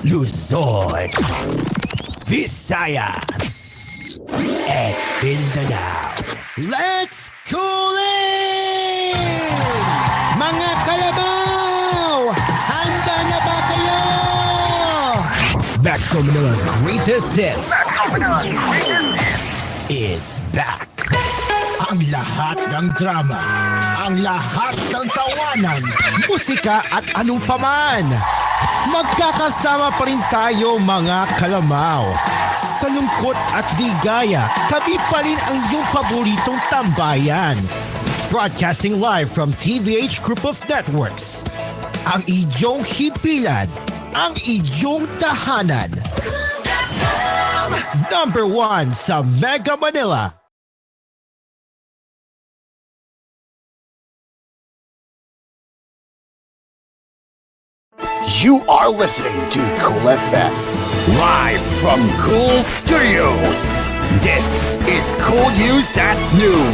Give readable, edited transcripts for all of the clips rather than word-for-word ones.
Luzon, Visayas, at Mindanao. Let's cool in! Mga kalabaw! Handa na ba kayo? Metro Manila's greatest hits is back. Ang lahat ng drama, ang lahat ng tawanan, musika at anong paman. Magkakasama pa rin tayo mga kalamaw. Sa lungkot at ligaya, kami pa rin ang iyong paboritong tambayan. Broadcasting live from TVH Group of Networks. Ang iyong hipilan, ang iyong tahanan. Number 1 sa Mega Manila. You are listening to Cool FM. Live from Cool Studios. This is Cool News at Noon.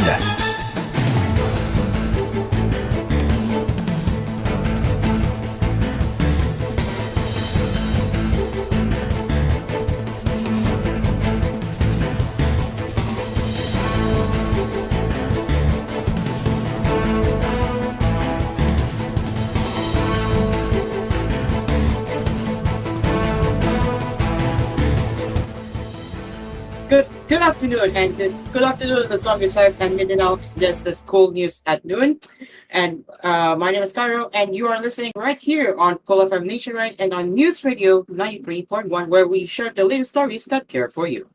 Good afternoon, and good afternoon to some Visayas and Mindanao. This is Cool News at Noon, and my name is Caro, and you are listening right here on Cool FM Nationwide and on News Radio 93.1, where we share the latest stories that care for you.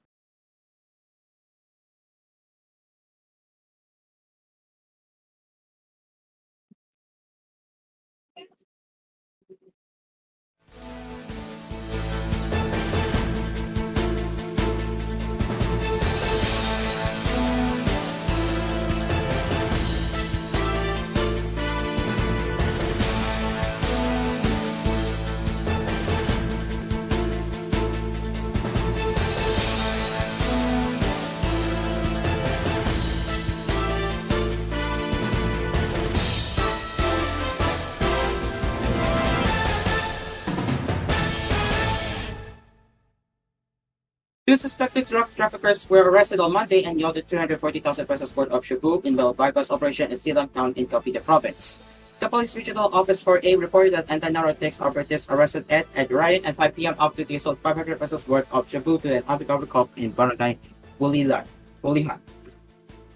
Two suspected drug traffickers were arrested on Monday and yielded 240,000 pesos worth of shabu in the bypass operation in Silang Town in Cavite Province. The Police Regional Office 4A reported that anti-narcotics operatives arrested Ed Ryan at 5 p.m. after they sold 500 pesos worth of shabu to an undercover cop in Barangay Bulihan.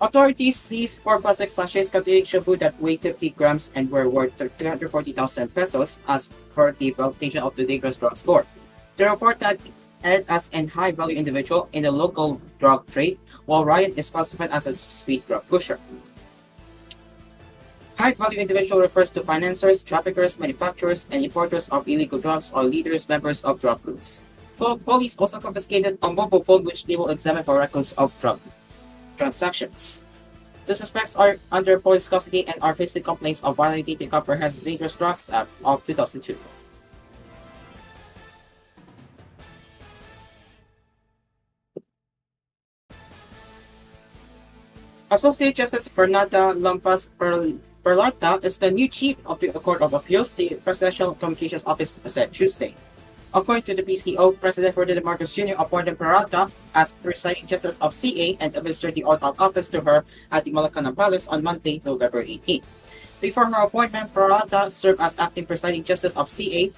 Authorities seized 4 plastic sachets containing shabu that weighed 50 grams and were worth 240,000 pesos as per the validation of the dangerous drugs board. The report that Ed as a high-value individual in the local drug trade, while Ryan is classified as a speed drug pusher. High-value individual refers to financiers, traffickers, manufacturers, and importers of illegal drugs or leaders members of drug groups. Police also confiscated a mobile phone which they will examine for records of drug transactions. The suspects are under police custody and are facing complaints of violating the Comprehensive Dangerous Drugs Act of 2002. Associate Justice Fernanda Lampas Perlata is the new chief of the Court of Appeals, the Presidential Communications Office said Tuesday. According to the PCO, President Ferdinand Marcos Jr. appointed Peralta as presiding justice of CA and administered the oath of office to her at the Malacanang Palace on Monday, November 18. Before her appointment, Peralta served as acting presiding justice of CA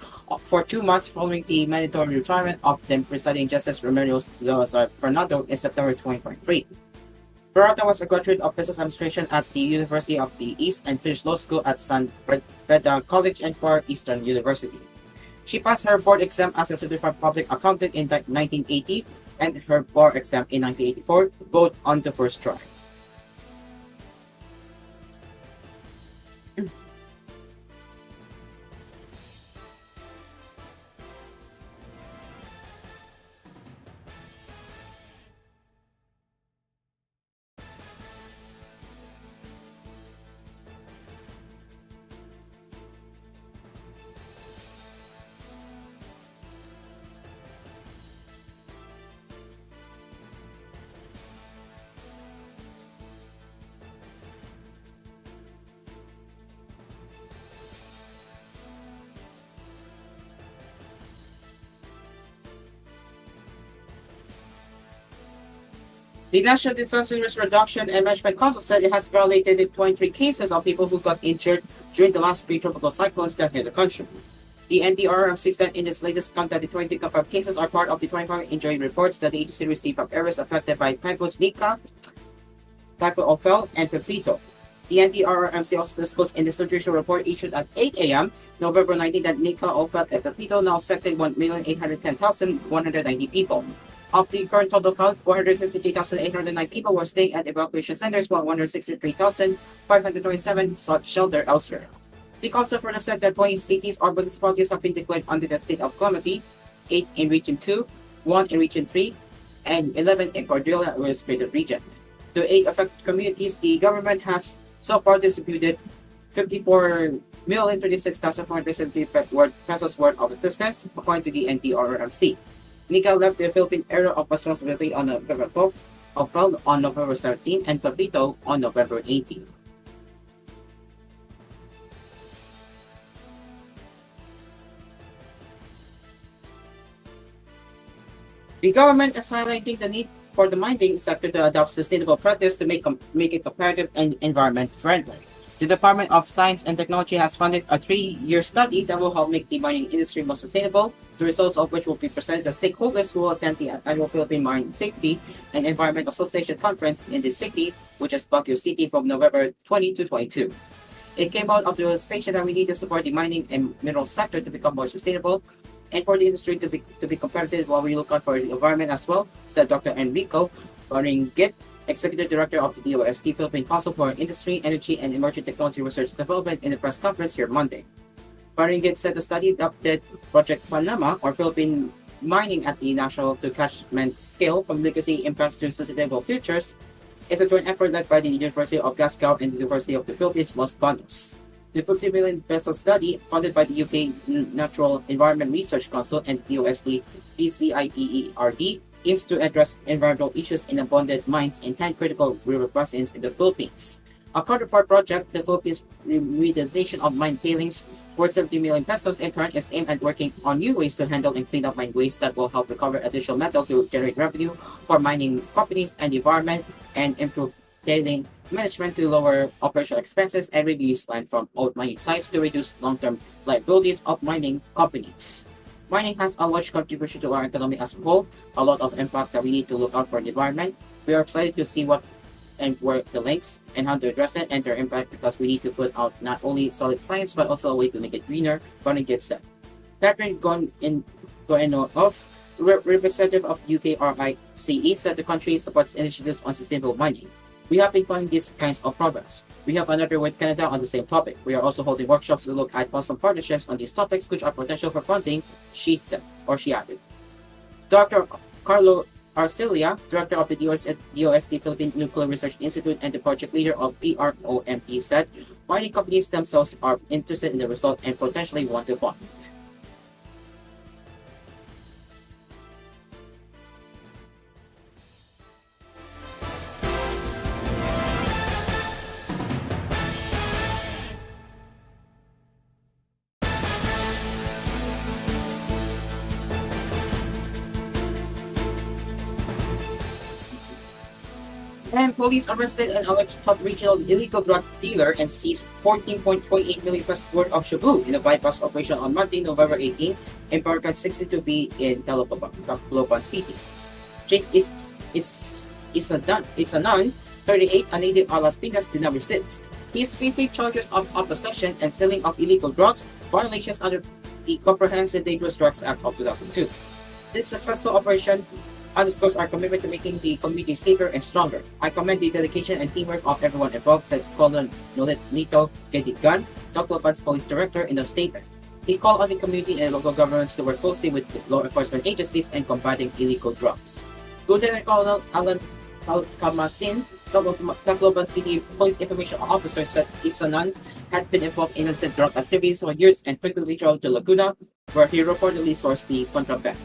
for 2 months following the mandatory retirement of then presiding justice Remedios Salazar Fernando in September 2023. Peralta was a graduate of Business Administration at the University of the East and finished law school at San Beda College and Far Eastern University. She passed her board exam as a certified public accountant in 1980 and her bar exam in 1984, both on the first try. The National Disaster Risk Reduction and Management Council said it has evaluated 23 cases of people who got injured during the last three tropical cyclones that hit the country. The NDRRMC said in its latest count that the 20 confirmed cases are part of the 25 injury reports that the agency received from areas affected by typhoons Nika, Typhoon Ophel, and Pepito. The NDRRMC also disclosed in the judicial report issued at 8 a.m. November 19 that Nika, Ophel, and Pepito now affected 1,810,190 people. Of the current total count, 453,809 people were staying at evacuation centers, while 163,527 sought shelter elsewhere. The council further said that 20 cities or municipalities have been declared under the state of calamity, 8 in Region 2, 1 in Region 3, and 11 in Cordillera Administrative Region. To aid affected communities, the government has so far distributed 54,036,470 pesos worth of assistance, according to the NDRRMC. Nika left the Philippine area of responsibility on November 12, Ophel on November 17, and Pepito on November 18. The government is highlighting the need for the mining sector to adopt sustainable practice to make it competitive and environment friendly. The Department of Science and Technology has funded a 3-year study that will help make the mining industry more sustainable, the results of which will be presented to stakeholders who will attend the annual Philippine Mine Safety and Environment Association Conference in the city, which is Baguio City, from November 20 to 22. It came out of the realization that we need to support the mining and mineral sector to become more sustainable and for the industry to be competitive while we look out for the environment as well, said Dr. Enrico Baringit, Executive Director of the DOST Philippine Council for Industry, Energy, and Emerging Technology Research and Development in a press conference here Monday. Baringit said the study adopted Project Panama, or Philippine mining at the national to catchment scale from legacy impacts to sustainable futures, is a joint effort led by the University of Glasgow and the University of the Philippines, Los Baños. The 50 million peso study, funded by the UK Natural Environment Research Council and DOST PCIEERD, aims to address environmental issues in abundant mines in 10 critical river basins in the Philippines. A counterpart project, the Philippines Rehabilitation of Mine Tailings, worth 70 million pesos in turn, is aimed at working on new ways to handle and clean up mine waste that will help recover additional metal to generate revenue for mining companies and the environment, and improve tailing management to lower operational expenses and reduce land from old mining sites to reduce long-term liabilities of mining companies. Mining has a large contribution to our economy as a whole, a lot of impact that we need to look out for the environment. We are excited to see what and where the links and how to address it and their impact, because we need to put out not only solid science but also a way to make it greener when it gets set. Catherine Goenoff, representative of UKRICE, said the country supports initiatives on sustainable mining. We have been funding these kinds of programs. We have another with Canada on the same topic. We are also holding workshops to look at possible partnerships on these topics which are potential for funding, she said, or she added. Dr. Carlo Arcelia, director of the DOST Philippine Nuclear Research Institute and the project leader of PROMT, said mining companies themselves are interested in the result and potentially want to fund it. And police arrested an alleged top regional illegal drug dealer and seized 14.28 million pesos worth of shabu in a bypass operation on Monday, November 18, in Paracan 62B in Tacloban City. Jake is a nun, 38, a native of Las Piñas, did not resist. He is facing charges of possession and selling of illegal drugs, violations under the Comprehensive Dangerous Drugs Act of 2002. This successful operation underscores our commitment to making the community safer and stronger. I commend the dedication and teamwork of everyone involved, said Colonel Nolito Gedigan, Tacloban's police director, in a statement. He called on the community and local governments to work closely with law enforcement agencies in combating illegal drugs. Lieutenant Colonel Alan Alcamasin, Tacloban City Police Information Officer, said Isanan had been involved in illicit drug activities for years and frequently traveled to Laguna, where he reportedly sourced the contraband.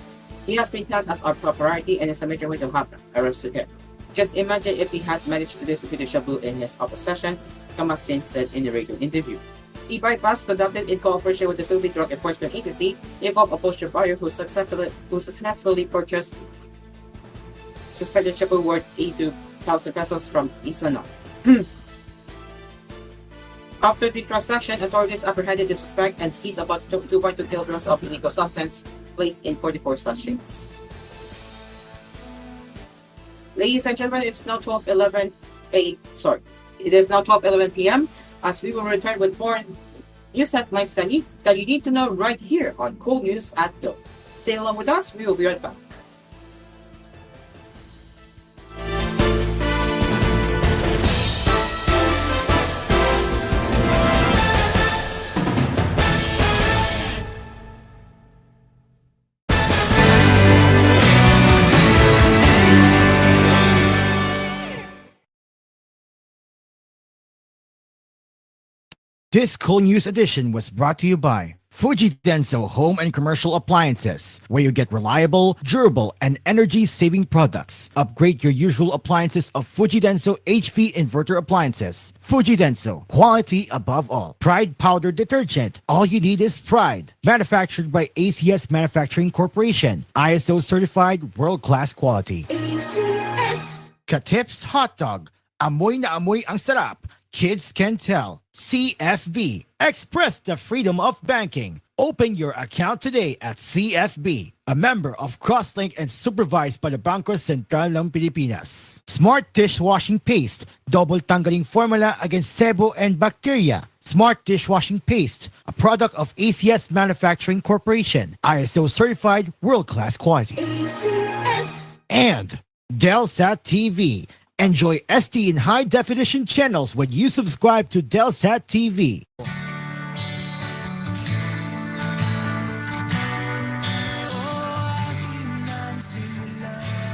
He has been tagged as our top priority and is a major way to have arrested him. Just imagine if he had managed to distribute the shabu in his possession, Kamasin said in a radio interview. The bypass, conducted in cooperation with the Philippine Drug Enforcement Agency, involved a poster buyer who successfully purchased suspended triple worth 82,000 pesos from Isana. After the transaction, authorities apprehended the suspect and seized about 2.2 kilograms of illegal substance placed in 44 sachets. Ladies and gentlemen, it's now 12:11 It is now 12:11 p.m. as we will return with more news headlines that you need to know right here on koolNews at Go. Stay along with us, we will be right back. This koolNews edition was brought to you by Fuji Denso Home and Commercial Appliances, where you get reliable, durable, and energy-saving products. Upgrade your usual appliances of Fuji Denso HV inverter appliances. Fuji Denso, quality above all. Pride Powder Detergent. All you need is pride. Manufactured by ACS Manufacturing Corporation. ISO certified, world-class quality. ACS. Katips Hot Dog. Amoy na amoy ang sarap. Kids can tell. CFB. Express the freedom of banking. Open your account today at CFB, a member of Crosslink and supervised by the Bangko Sentral ng Pilipinas. Smart Dishwashing Paste. Double tanggaling formula against sebo and bacteria. Smart Dishwashing Paste, a product of ACS Manufacturing Corporation. ISO certified, world-class quality. ACS. And Delsat TV. Enjoy SD in high-definition channels when you subscribe to Delsat TV.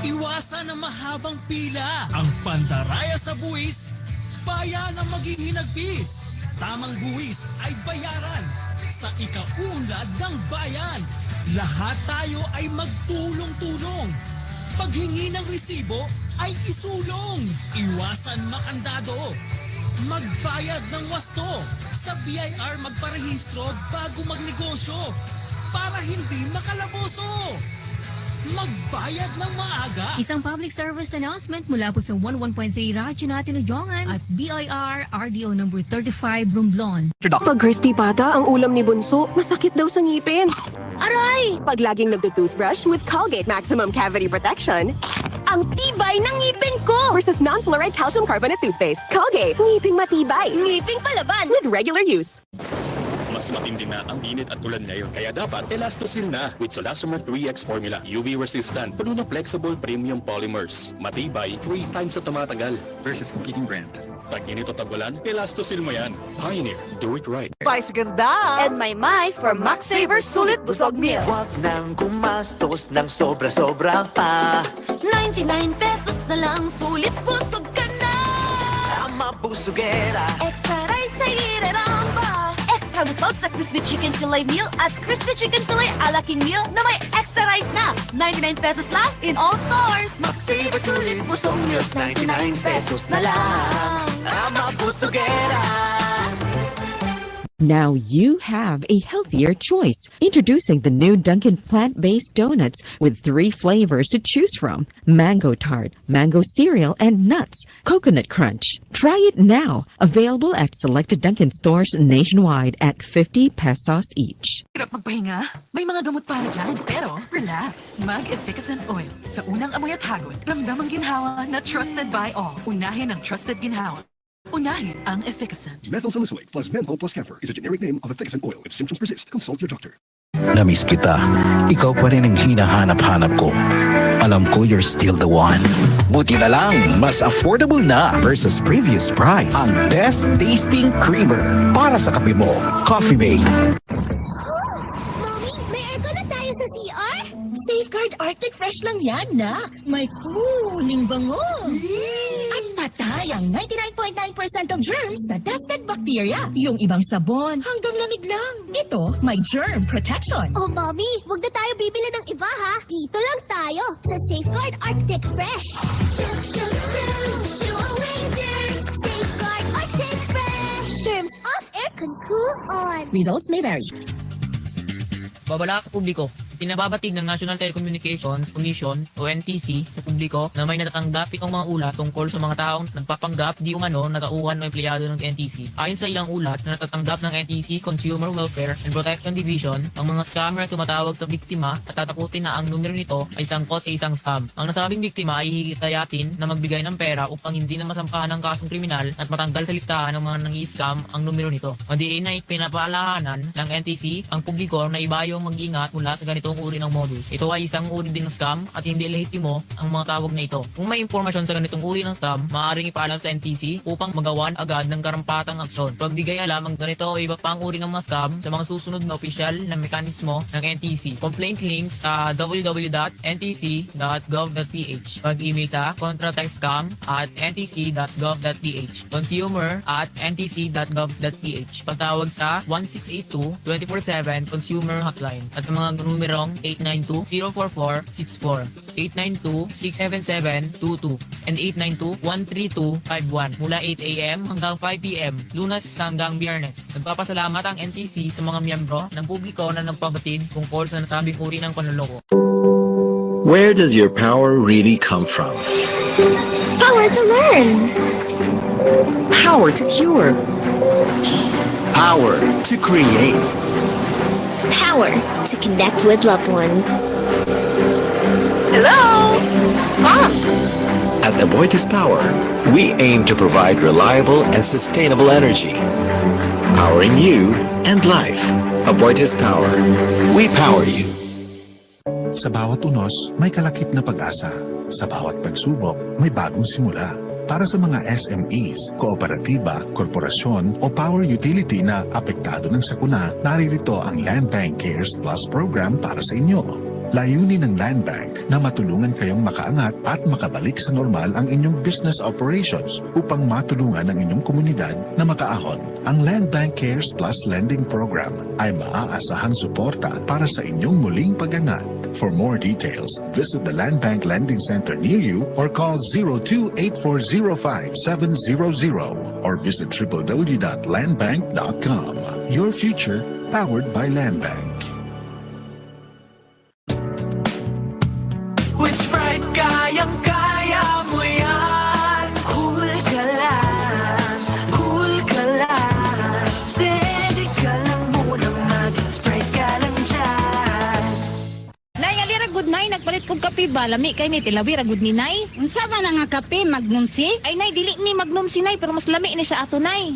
Iwasan ang mahabang pila. Ang pandaraya sa buwis, bayan ang maging hinagpis. Tamang buwis ay bayaran sa ikaunlad ng bayan. Lahat tayo ay magtulong-tulong. Paghingi ng resibo ay isulong. Iwasan makandado. Magbayad ng wasto. Sa BIR magparehistro bago magnegosyo para hindi makalaboso. Magbayad ng maaga. Isang public service announcement mula po sa 11.3 Radyo natin Ujongan at BIR RDO number 35 Romblon. Pag crispy pata ang ulam ni Bunso, masakit daw sa ngipin. Aray! Pag laging nagdo-toothbrush with Colgate Maximum Cavity Protection, ang tibay ng ngipin ko! Versus non-fluoride calcium carbonate toothpaste. Colgate, ngiping matibay. Ngiping palaban with regular use. Mas matindi na ang init at ulan ngayon. Kaya dapat Elastosil na with Solasomer 3X formula. UV resistant, puno ng flexible premium polymers. Matibay, 3 times sa tumatagal. Versus competing brand. Tag-init o tag-ulan, Elastosil mo yan. Pioneer, do it right. Vice ganda! And my for Max Saver Sulit Busog Meals. Huwag nang gumastos ng sobra-sobra pa. 99 pesos na lang, sulit busog ka na. Ang mabusugera. Extra rice sa ireramba. Extra busog sa Crispy Chicken Filet Meal at Crispy Chicken Filet ala King Meal na may extra rice na. 99 pesos lang in all stores. Max Saver Sulit Busog Meals, 99 pesos na lang. Ang mabusugera. Now you have a healthier choice. Introducing the new Dunkin' plant-based donuts with 3 flavors to choose from. Mango tart, mango cereal, and nuts. Coconut crunch. Try it now. Available at selected Dunkin' stores nationwide at 50 pesos each. Hirap magpahinga? May mga gamot para dyan. Pero, relax. Mag-efficacent oil. Sa unang amoy at hagod, ramdam ang ginhawa na trusted by all. Unahin ang trusted ginhawa. Unahin ang efficacent. Methyl salicylate plus menthol plus camphor is a generic name of efficacent oil. If symptoms persist, consult your doctor. Namiss kita. Ikaw pa rin ang hinahanap-hanap ko. Alam ko you're still the one. Buti na lang, mas affordable na versus previous price. Ang best tasting creamer para sa kape mo. Coffee Mate. Mommy, may aircon na tayo sa CR? Safeguard Arctic Fresh lang yan, nak. May cooling bango. At patay ang 99.9% of germs sa tested bacteria. Yung ibang sabon, hanggang lamig lang. Ito, may germ protection. Oh, Mommy, wag na tayo bibili ng iba, ha? Dito lang tayo sa Safeguard Arctic Fresh. Shoo away germs. Safeguard Arctic Fresh. Germs off, aircon cool on. Results may vary. Babala sa publiko, Pinababatid ng National Telecommunications Commission o NTC sa publiko na may natatanggap itong mga ulat tungkol sa mga taong nagpapanggap di umano na tauhan o empleyado ng NTC. Ayon sa ilang ulat na natatanggap ng NTC Consumer Welfare and Protection Division, ang mga scammer ay tumatawag sa biktima at tatakutin na ang numero nito ay sangkot sa isang scam. Ang nasabing biktima ay hihikayatin na magbigay ng pera upang hindi na masampahan ng kasong kriminal at matanggal sa listahan ng mga nangi-scam ang numero nito. Madiin ay pinapaalalahanan ng NTC ang publiko na ibayong mag-ingat mula sa ganitong uri ng modus. Ito ay isang uri din ng scam at hindi lehitimo ang mga tawag na ito. Kung may impormasyon sa ganitong uri ng scam, maaaring ipaalam sa NTC upang magawan agad ng karampatang aksyon. Pagbigay alam ang ganito o iba pang uri ng mga scam sa mga susunod na opisyal na mekanismo ng NTC. Complaint links sa www.ntc.gov.ph. Pag-email sa contratextcam@ntc.gov.ph. consumer@ntc.gov.ph. Pagtawag sa 1682 24/7 Consumer Hotline at ang mga numerong 892-044-64, 892-677-22, and 892-13251 mula 8 a.m. hanggang 5 p.m. Lunes hanggang Biyernes. Nagpapasalamat ang NTC sa mga miyembro ng publiko na nagpabatid tungkol sa nasabing uri ng panloloko. Where does your power really come from? Power to learn. Power to cure. Power to create. Power to connect with loved ones. Hello? Mom! At Aboitiz Power, we aim to provide reliable and sustainable energy. Powering you and life. Aboitiz Power. We power you. Sa bawat unos, may kalakip na pag-asa. Sa bawat pagsubok, may bagong simula. Para sa mga SMEs, kooperatiba, korporasyon o power utility na apektado ng sakuna, naririto ang Land Bank Cares Plus program para sa inyo. Layunin ng Land Bank na matulungan kayong makaangat at makabalik sa normal ang inyong business operations upang matulungan ang inyong komunidad na makaahon. Ang Land Bank Cares Plus Lending Program ay maaasahang suporta para sa inyong muling pag-angat. For more details, visit the Land Bank Lending Center near you or call 02-8405-700 or visit www.landbank.com. Your future powered by Land Bank. With Sprite, kayang-kaya mo yan. Cool ka lang, cool ka lang. Steady ka lang muna, mag-Sprite ka lang dyan. Nay, alira good nay, nagpalit kong kape ba? Lami kay ni tilawi ra good ni nay. Unsa ba na nga kape, Magnum C? Ay nay, dili ni Magnum C nay, pero mas lami ni siya ato nay.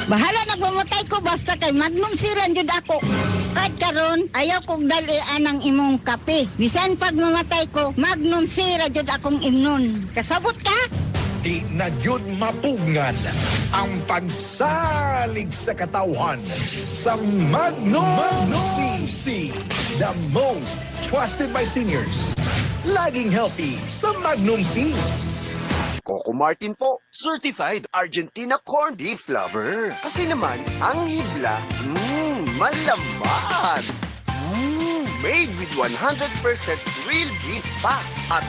Bahala nagmamatay ko basta kay Magnum C lang jud ako. Kahit karon ayaw kong dalian ang imong kape. Bisan pag mamatay ko, Magnum C ra jud akong imnon. Kasabot ka? Di na gyud mapugngan ang pagsalig sa katawhan sa Magnum C. The most trusted by seniors. Laging healthy sa Magnum C. Coco Martin po, certified Argentina corned beef lover. Kasi naman, ang hibla, malaman. Made with 100% real beef fat. At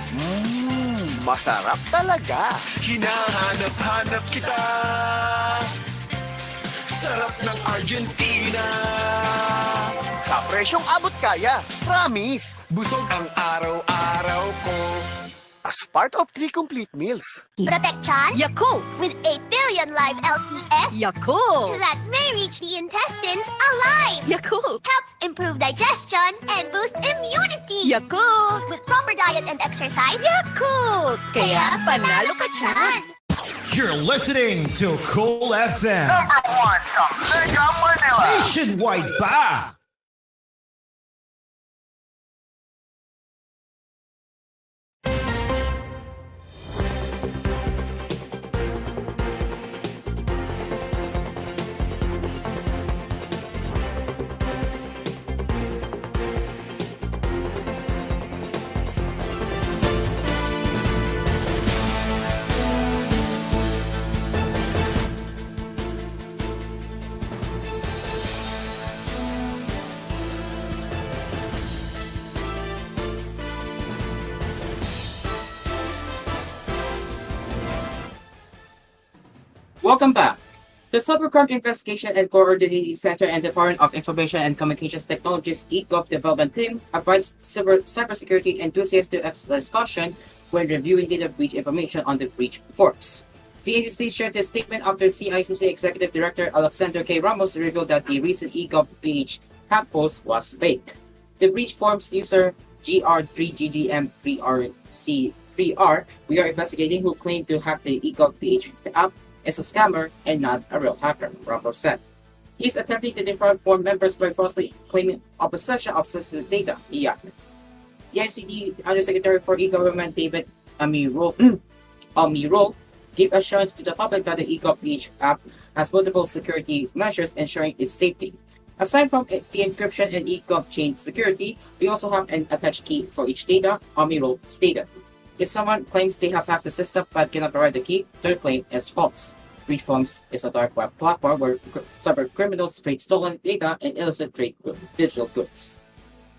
masarap talaga. Hinahanap-hanap kita. Sarap ng Argentina. Sa presyong abot kaya, promise. Busog ang araw-araw ko. As part of 3 complete meals. Protection. Yakult. With 8 billion live LCS. Yakult. That may reach the intestines alive. Yakult. Helps improve digestion and boost immunity. Yakult. With proper diet and exercise. Yakult. Kaya panalo ka dyan. You're listening to Cool FM. #1 sa Mega Manila. Nationwide pa! Welcome back. The Cybercrime Investigation and Coordinating Center and Department of Information and Communications Technologies EGOV Development Team advised cybersecurity enthusiasts to exercise caution when reviewing data breach information on the breach forms. The agency shared a statement after CICC Executive Director Alexander K. Ramos revealed that the recent EGOV page hack post was fake. The breach forms user GR3GGM3RC3R we are investigating who claimed to hack the EGOV page app is a scammer and not a real hacker, Ramos said. He's attempting to defraud form members by falsely claiming possession of sensitive data, he added. The ICT Undersecretary for E-Government David Amirul gave assurance to the public that the EGOV page app has multiple security measures ensuring its safety. Aside from the encryption and EGOV chain security, we also have an attached key for each data, Amirul stated. If someone claims they have hacked the system but cannot provide the key, their claim is false. Breach Forms is a dark web platform where cyber criminals trade stolen data and illicit trade digital goods.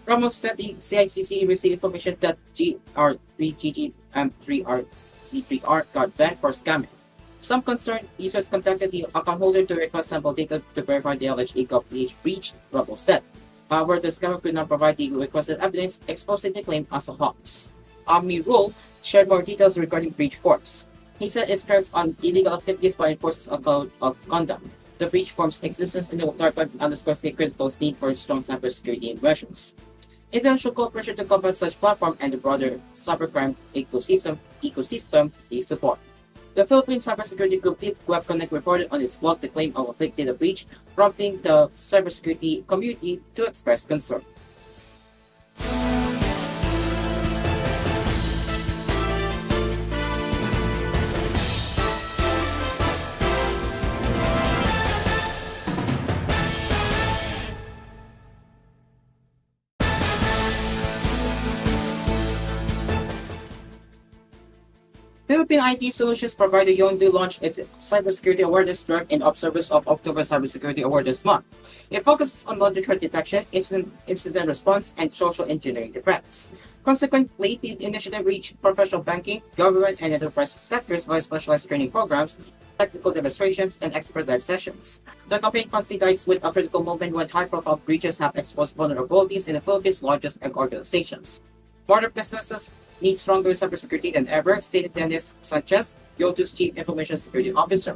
Ramos said the CICC received information that GR3GGM3RC3R got banned for scamming. Some concerned users contacted the account holder to request sample data to verify the alleged EGOV page breach, Ramos said. However, the scammer could not provide the requested evidence, exposing the claim as a hoax. Amirul shared more details regarding breach forms. He said it strives on illegal activities but enforces a code of conduct. The breach form's existence in the dark web underscores the critical need for strong cybersecurity measures. International cooperation to combat such platform and the broader cybercrime ecosystem they support. The Philippine Cybersecurity Group Deep Web Connect reported on its blog the claim of a fake data breach, prompting the cybersecurity community to express concern. Philippine IT solutions provider Yondu launched its Cybersecurity Awareness Drive in observance of October Cybersecurity Awareness Month. It focuses on modern threat detection, incident response, and social engineering defense. Consequently, the initiative reached professional banking, government, and enterprise sectors via specialized training programs, technical demonstrations, and expert-led sessions. The campaign coincides with a critical moment when high-profile breaches have exposed vulnerabilities in the Philippines' largest organizations. Modern businesses need stronger cybersecurity than ever, stated Dennis Sanchez, Yotu's Chief Information Security Officer.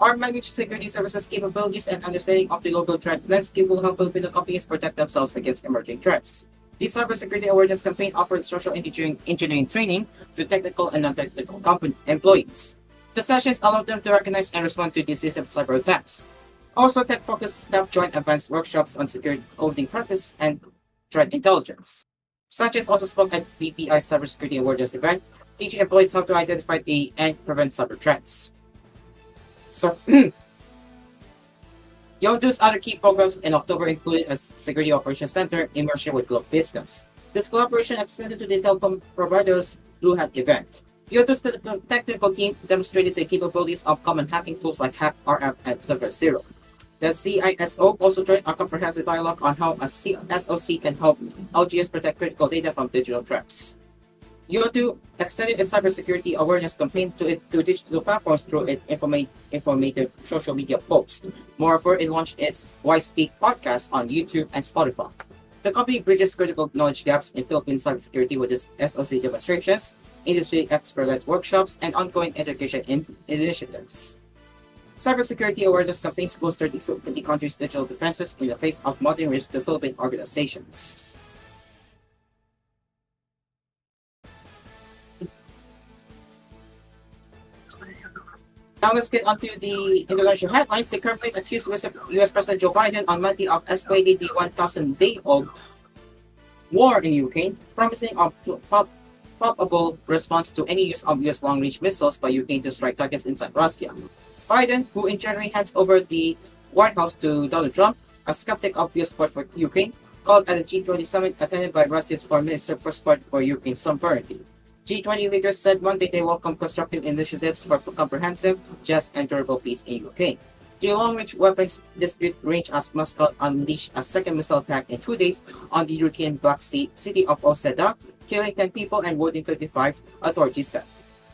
Our managed security services capabilities and understanding of the local threat landscape will help Filipino companies protect themselves against emerging threats. The Cybersecurity Awareness Campaign offered social engineering training to technical and non-technical employees. The sessions allowed them to recognize and respond to decisive cyber attacks. Also, tech-focused staff joined advanced workshops on security coding practice and threat intelligence. Sanchez also spoke at BPI's Cybersecurity Awareness event, teaching employees how to identify and prevent cyber threats. So, Yondu's other key programs in October included a Security Operations Center immersion with Globe Business. This collaboration extended to the telecom providers through that event. Yondu's technical team demonstrated the capabilities of common hacking tools like HackRF and Clever Zero. The CISO also joined a comprehensive dialogue on how a SOC can help LGS protect critical data from digital threats. Yondu extended its cybersecurity awareness campaign to digital platforms through its informative social media posts. Moreover, it launched its Why Speak podcast on YouTube and Spotify. The company bridges critical knowledge gaps in Philippine cybersecurity with its SOC demonstrations, industry expert-led workshops, and ongoing education initiatives. Cybersecurity awareness campaigns bolster the country's digital defenses in the face of modern risks to Philippine organizations. Now let's get onto the international headlines. The currently accused US President Joe Biden on Monday of escalating the 1,000-day-old war in Ukraine, promising a probable response to any use of US long-range missiles by Ukraine to strike targets inside Russia. Biden, who in January hands over the White House to Donald Trump, a skeptic of US support for Ukraine, called at the G20 summit attended by Russia's foreign minister for support for Ukraine's sovereignty. G20 leaders said Monday they welcome constructive initiatives for comprehensive, just, and durable peace in Ukraine. The long-range weapons dispute ranged as Moscow unleashed a second missile attack in 2 days on the Ukrainian Black Sea city of Oseda, killing 10 people and wounding 55, authorities said.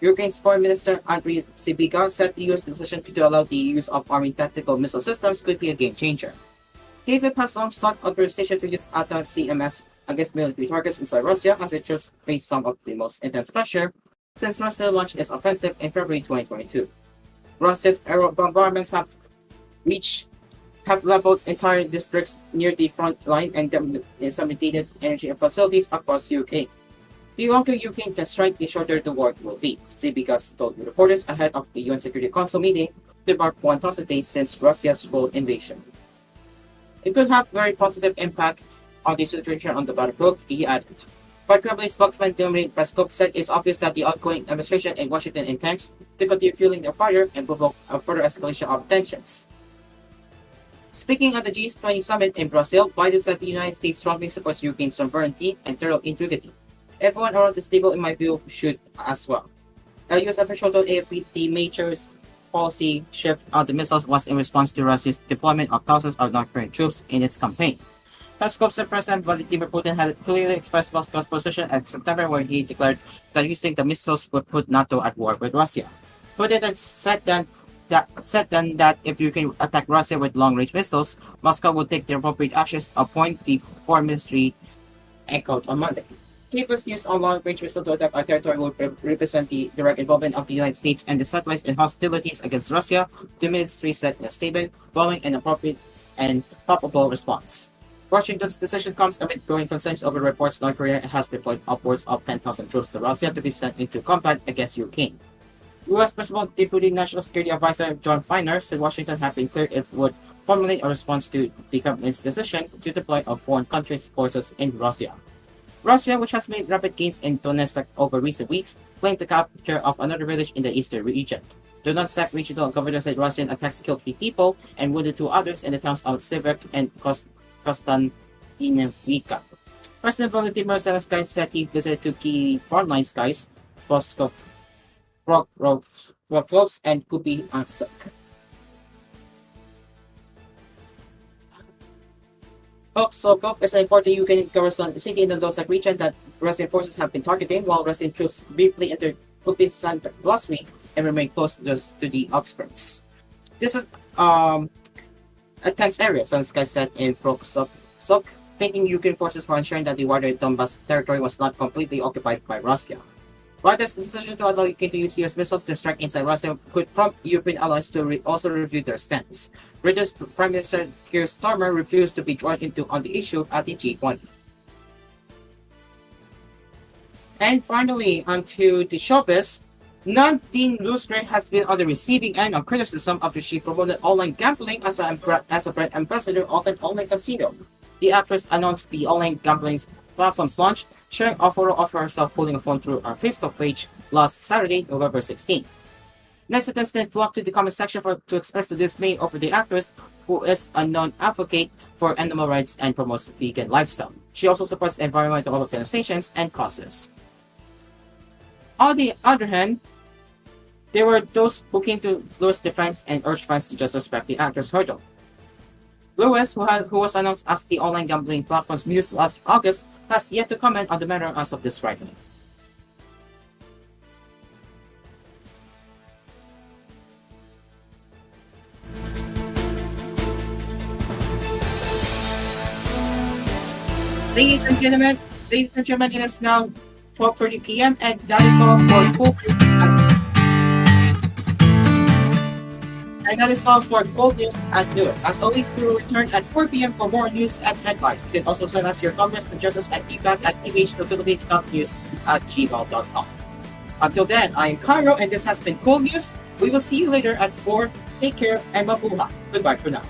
Ukraine's Foreign Minister Andriy Sybiga said the U.S. decision to allow the use of arming tactical missile systems could be a game changer. Kyiv has long sought authorization to use ATA-CMS against military targets inside Russia as its troops face some of the most intense pressure since Russia launched its offensive in February 2022. Russia's aerial bombardments have leveled entire districts near the front line and disseminated energy facilities across Ukraine. The longer Ukraine can strike, the shorter the war will be, Sybiga told reporters ahead of the UN Security Council meeting to mark 1,000 days since Russia's full invasion. It could have very positive impact on the situation on the battlefield, he added. But Kremlin spokesman Dmitry Peskov said it's obvious that the outgoing administration in Washington intends to continue fueling their fire and provoke a further escalation of tensions. Speaking at the G20 summit in Brazil, Biden said the United States strongly supports Ukraine's sovereignty and territorial integrity. Everyone around this table, in my view, should as well. A U.S. official told AFP the major policy shift on the missiles was in response to Russia's deployment of thousands of North Korean troops in its campaign. Peskov said President Vladimir Putin had clearly expressed Moscow's position in September when he declared that using the missiles would put NATO at war with Russia. Putin then said that if Ukraine attacked Russia with long-range missiles, Moscow would take the appropriate actions, a point the foreign ministry echoed on Monday. Kyiv use on long-range missile to attack our territory would represent the direct involvement of the United States and the satellites in hostilities against Russia, the ministry said in a statement, following an appropriate and probable response. Washington's decision comes amid growing concerns over reports North Korea has deployed upwards of 10,000 troops to Russia to be sent into combat against Ukraine. U.S. Principal Deputy National Security Advisor John Feiner said Washington had been clear if it would formulate a response to the Kremlin's decision to deploy a foreign country's forces in Russia. Russia, which has made rapid gains in Donetsk over recent weeks, claimed the capture of another village in the eastern region. Donetsk regional governor said Russian attacks killed 3 people and wounded 2 others in the towns of Sivert and Kostantinivka. President Volodymyr Zelensky said he visited 2 key frontline skies, Pskov, Pokrovsk, and Kupiansk. Pokrovsk is an important Ukrainian garrison city in the Donetsk region that Russian forces have been targeting, while Russian troops briefly entered Kupiansk last week and remain close to the outskirts. This is a tense area, Zelensky said in Pokrovsk, thanking Ukrainian forces for ensuring that the wider Donbas territory was not completely occupied by Russia. Biden's decision to allow Ukraine to use US missiles to strike inside Russia could prompt European allies to also review their stance. British Prime Minister Keir Starmer refused to be drawn into on the issue at the G20. And finally, onto the showbiz. Nadine Lustre has been on the receiving end of criticism after she promoted online gambling as a brand ambassador of an online casino. The actress announced the online gambling platform's launch, sharing a photo of herself holding a phone through her Facebook page last Saturday, November 16. Netizens then flocked to the comment section to express their dismay over the actress, who is a known advocate for animal rights and promotes vegan lifestyle. She also supports environmental organizations and causes. On the other hand, there were those who came to Lewis' defense and urged fans to just respect the actor's hurdle. Lewis, who was announced as the online gambling platform's muse last August, has yet to comment on the matter as of this Friday. Ladies and gentlemen, it is now 12:30 p.m. and that is all for koolNews at noon. As always, we will return at 4 p.m. for more news and headlines. You can also send us your comments, suggestions, and feedback at tvh.news@gmail.com. Until then, I am Cairo, and this has been koolNews. We will see you later at 4. Take care and mabuhay. Goodbye for now.